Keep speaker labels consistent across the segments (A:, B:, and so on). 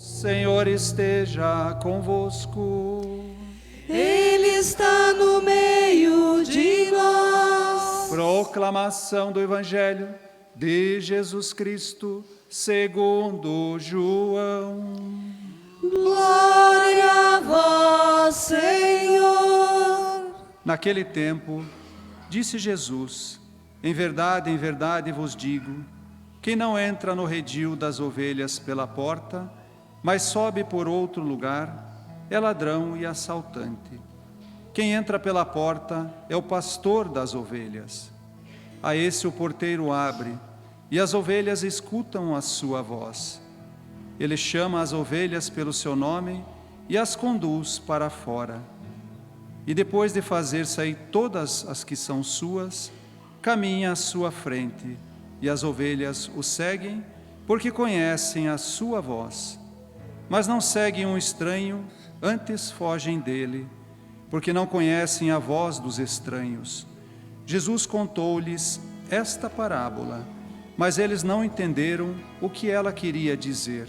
A: Senhor esteja convosco.
B: Ele está no meio de nós.
A: Proclamação do Evangelho de Jesus Cristo, segundo João.
B: Glória a vós, Senhor.
A: Naquele tempo, disse Jesus: em verdade vos digo, quem não entra no redil das ovelhas pela porta, mas sobe por outro lugar, é ladrão e assaltante. Quem entra pela porta é o pastor das ovelhas. A esse o porteiro abre, e as ovelhas escutam a sua voz. Ele chama as ovelhas pelo seu nome e as conduz para fora. E depois de fazer sair todas as que são suas, caminha à sua frente, e as ovelhas o seguem, porque conhecem a sua voz. Mas não seguem um estranho, antes fogem dele, porque não conhecem a voz dos estranhos. Jesus contou-lhes esta parábola, mas eles não entenderam o que ela queria dizer.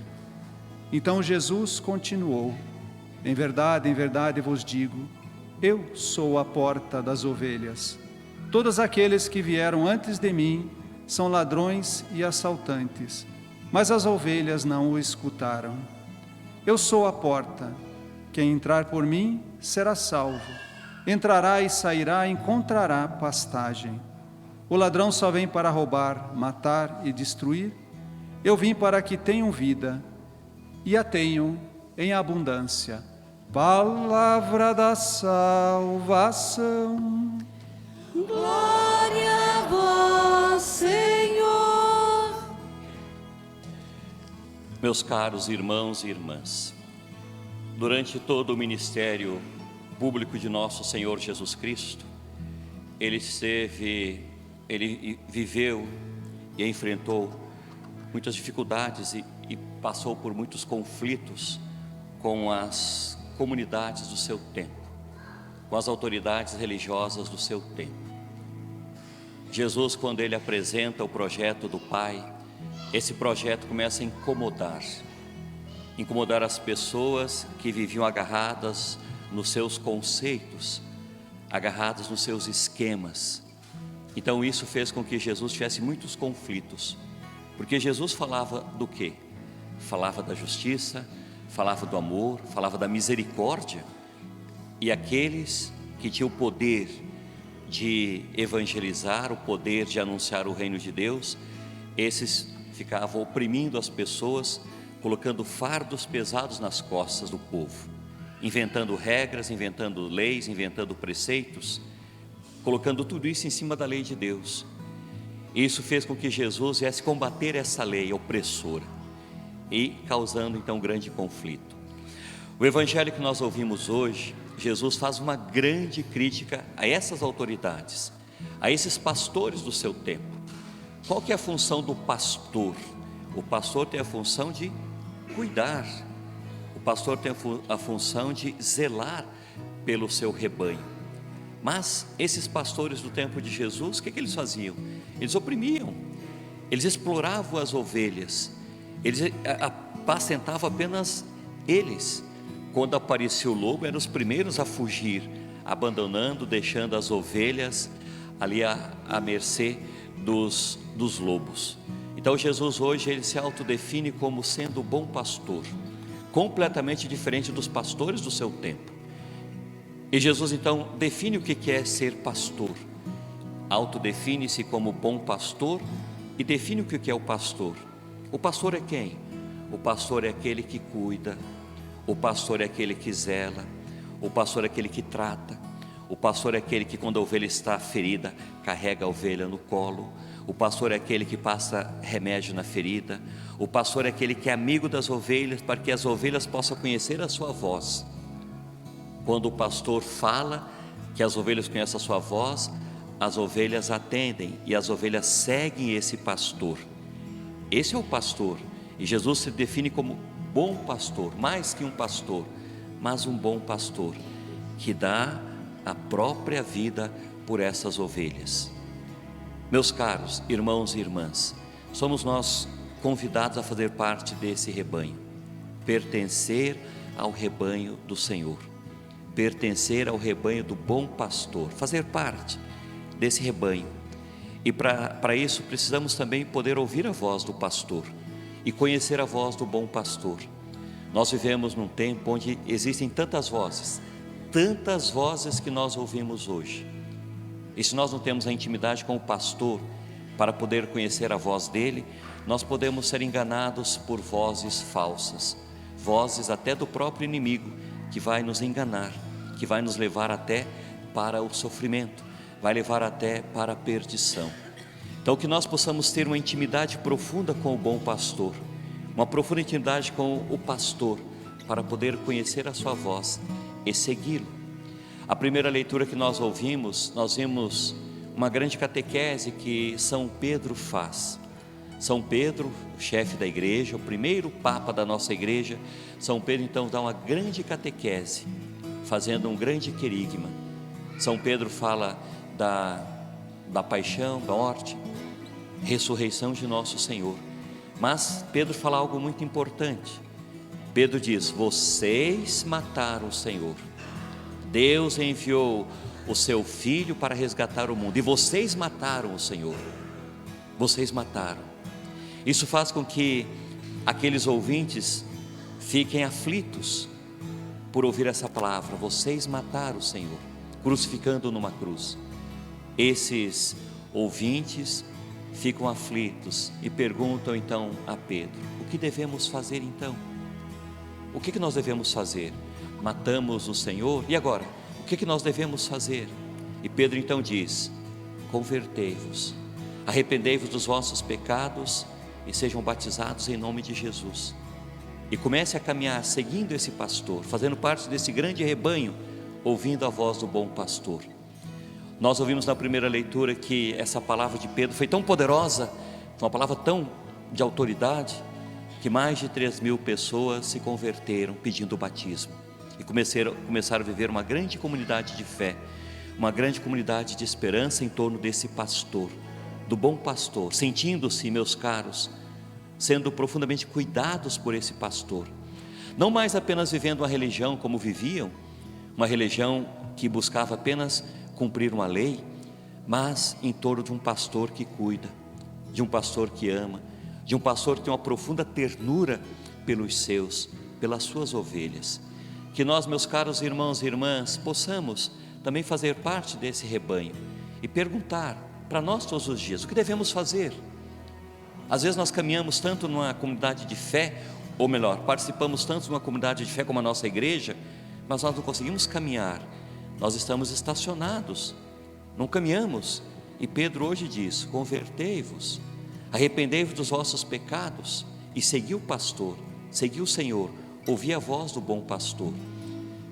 A: Então Jesus continuou: em verdade vos digo, eu sou a porta das ovelhas. Todos aqueles que vieram antes de mim são ladrões e assaltantes, mas as ovelhas não o escutaram. Eu sou a porta. Quem entrar por mim será salvo. Entrará e sairá e encontrará pastagem. O ladrão só vem para roubar, matar e destruir. Eu vim para que tenham vida e a tenham em abundância. Palavra da salvação.
B: Glória a vós, Senhor.
C: Meus caros irmãos e irmãs, durante todo o ministério público de nosso Senhor Jesus Cristo, Ele viveu e enfrentou muitas dificuldades e passou por muitos conflitos com as comunidades do seu tempo, com as autoridades religiosas do seu tempo. Jesus, quando Ele apresenta o projeto do Pai, esse projeto começa a incomodar as pessoas que viviam agarradas nos seus conceitos, agarradas nos seus esquemas. Então isso fez com que Jesus tivesse muitos conflitos, porque Jesus falava do quê? Falava da justiça, falava do amor, falava da misericórdia, e aqueles que tinham o poder de evangelizar, o poder de anunciar o reino de Deus, esses ficavam oprimindo as pessoas, colocando fardos pesados nas costas do povo, inventando regras, inventando leis, inventando preceitos, colocando tudo isso em cima da lei de Deus. Isso fez com que Jesus viesse combater essa lei opressora e causando então um grande conflito. O evangelho que nós ouvimos hoje, Jesus faz uma grande crítica a essas autoridades, a esses pastores do seu tempo. Qual que é a função do pastor? O pastor tem a função de cuidar, o pastor tem a função de zelar pelo seu rebanho. Mas esses pastores do tempo de Jesus, o que eles faziam? Eles oprimiam, eles exploravam as ovelhas, eles apacentavam apenas eles. Quando aparecia o lobo, eram os primeiros a fugir, abandonando, deixando as ovelhas ali à mercê dos lobos. Então Jesus hoje, Ele se autodefine como sendo o bom pastor, completamente diferente dos pastores do seu tempo. E Jesus então define o que é ser pastor, autodefine-se como bom pastor e define o que é o pastor. O pastor é quem? O pastor é aquele que cuida, o pastor é aquele que zela, o pastor é aquele que trata, o pastor é aquele que, quando a ovelha está ferida, carrega a ovelha no colo, o pastor é aquele que passa remédio na ferida, o pastor é aquele que é amigo das ovelhas, para que as ovelhas possam conhecer a sua voz. Quando o pastor fala que as ovelhas conhecem a sua voz, as ovelhas atendem e as ovelhas seguem esse pastor. Esse é o pastor, e Jesus se define como bom pastor, mais que um pastor, mas um bom pastor, que dá a própria vida por essas ovelhas. Meus caros irmãos e irmãs, somos nós convidados a fazer parte desse rebanho. pertencer ao rebanho do Senhor, pertencer ao rebanho do bom pastor, fazer parte desse rebanho. E para isso precisamos também poder ouvir a voz do pastor e conhecer a voz do bom pastor. Nós vivemos num tempo onde existem tantas vozes que nós ouvimos hoje. E se nós não temos a intimidade com o pastor para poder conhecer a voz dele, nós podemos ser enganados por vozes falsas, vozes até do próprio inimigo, que vai nos enganar, que vai nos levar até para o sofrimento, vai levar até para a perdição. Então que nós possamos ter uma intimidade profunda com o bom pastor, uma profunda intimidade com o pastor, para poder conhecer a sua voz e segui-lo. A primeira leitura que nós ouvimos, nós vimos uma grande catequese que São Pedro faz. São Pedro, o chefe da igreja, o primeiro papa da nossa igreja, São Pedro então dá uma grande catequese, fazendo um grande querigma. São Pedro fala da paixão, da morte, ressurreição de nosso Senhor. Mas Pedro fala algo muito importante. Pedro diz: vocês mataram o Senhor. Deus enviou o seu Filho para resgatar o mundo, e vocês mataram o Senhor. Vocês mataram. Isso faz com que aqueles ouvintes fiquem aflitos por ouvir essa palavra: vocês mataram o Senhor, crucificando numa cruz. Esses ouvintes ficam aflitos e perguntam então a Pedro: o que devemos fazer então? O que nós devemos fazer? Matamos o Senhor, e agora? O que nós devemos fazer? E Pedro então diz: convertei-vos, arrependei-vos dos vossos pecados e sejam batizados em nome de Jesus. E comece a caminhar seguindo esse pastor, fazendo parte desse grande rebanho, ouvindo a voz do bom pastor. Nós ouvimos na primeira leitura que essa palavra de Pedro foi tão poderosa, uma palavra tão de autoridade, que mais de 3.000 pessoas se converteram pedindo o batismo e começaram a viver uma grande comunidade de fé, uma grande comunidade de esperança em torno desse pastor, do bom pastor, sentindo-se, meus caros, sendo profundamente cuidados por esse pastor, não mais apenas vivendo uma religião como viviam, uma religião que buscava apenas cumprir uma lei, mas em torno de um pastor que cuida, de um pastor que ama, de um pastor que tem uma profunda ternura pelos seus, pelas suas ovelhas. Que nós, meus caros irmãos e irmãs, possamos também fazer parte desse rebanho e perguntar para nós todos os dias: o que devemos fazer? Às vezes nós caminhamos tanto numa comunidade de fé, ou melhor, participamos tanto de uma comunidade de fé como a nossa igreja, mas nós não conseguimos caminhar, nós estamos estacionados, não caminhamos. E Pedro hoje diz: convertei-vos, arrependei-vos dos vossos pecados e segui o pastor, segui o Senhor, ouvi a voz do bom pastor.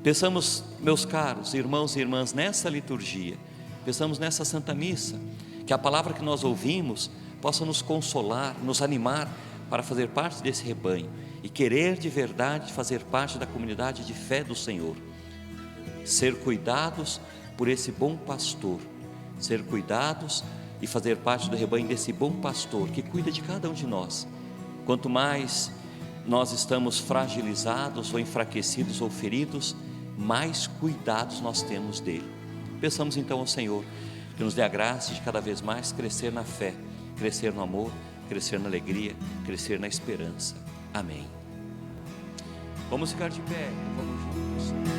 C: Pensamos, meus caros irmãos e irmãs, nessa liturgia, pensamos nessa Santa Missa, que a palavra que nós ouvimos possa nos consolar, nos animar para fazer parte desse rebanho e querer de verdade fazer parte da comunidade de fé do Senhor, ser cuidados por esse bom pastor, ser cuidados e fazer parte do rebanho desse bom pastor que cuida de cada um de nós. Quanto mais nós estamos fragilizados ou enfraquecidos ou feridos, mais cuidados nós temos dele. Peçamos então ao Senhor que nos dê a graça de cada vez mais crescer na fé, crescer no amor, crescer na alegria, crescer na esperança. Amém. Vamos ficar de pé, vamos juntos.